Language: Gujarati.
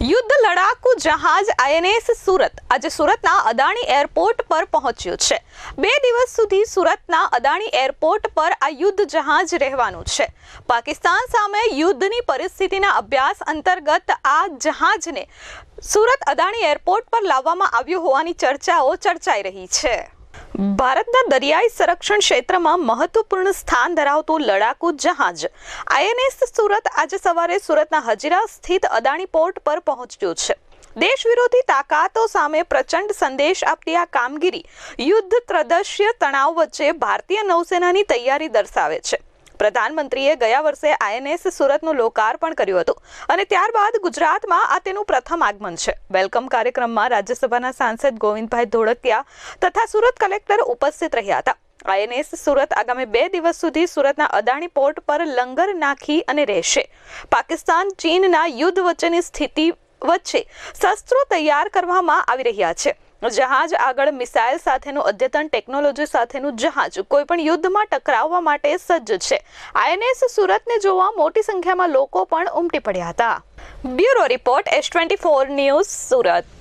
યુદ્ધ લડાકુ જહાજ આઈએનએસ સુરત આજે સુરતના અદાણી એરપોર્ટ પર પહોંચ્યું છે। 2 દિવસ સુધી સુરતના અદાણી એરપોર્ટ પર આ યુદ્ધ જહાજ રહેવાનું છે। પાકિસ્તાન સામે યુદ્ધની પરિસ્થિતિના અભ્યાસ અંતર્ગત આ જહાજને સુરત અદાણી એરપોર્ટ પર લાવવામાં આવ્યું હોવાની ચર્ચાઓ ચર્ચાઈ રહી છે। ભારતના દરિયાઈ સંરક્ષણ ક્ષેત્રમાં મહત્વપૂર્ણ સ્થાન ધરાવતું લડાકુ જહાજ આઈએનએસ સુરત આજે સવારે સુરતના હજીરા સ્થિત અદાણી પોર્ટ પર પહોંચ્યું છે। દેશ વિરોધી તાકાતો સામે પ્રચંડ સંદેશ આપતી આ કામગીરી યુદ્ધ ત્રદશ્ય તણાવ વચ્ચે ભારતીય નૌસેનાની તૈયારી દર્શાવે છે। પ્રધાનમંત્રીએ ગયા વર્ષે આઈએનએસ સુરતનું લોકાર્પણ કર્યું હતું અને ત્યારબાદ ગુજરાતમાં આ તેનું પ્રથમ આગમન છે। વેલકમ કાર્યક્રમમાં રાજ્યસભાના સાંસદ ગોવિંદભાઈ ધોળકિયા તથા સુરત કલેક્ટર ઉપસ્થિત રહ્યા હતા। આઈએનએસ સુરત આગામી 2 દિવસ સુધી સુરતના અદાણી પોર્ટ પર લંગર નાખી અને રહેશે। પાકિસ્તાન ચીનના યુદ્ધ વચ્ચેની સ્થિતિ વચ્ચે શસ્ત્રો તૈયાર કરવામાં આવી રહ્યા છે। જહાજ આગળ મિસાઇલ સાથેનું અદ્યતન ટેકનોલોજી સાથેનું જહાજ કોઈપણ યુદ્ધમાં ટકરાવવા માટે સજ્જ છે। આઈએનએસ સુરતને જોવા મોટી સંખ્યામાં લોકો પણ ઉમટી પડ્યા હતા। Bureau report S24 news Surat.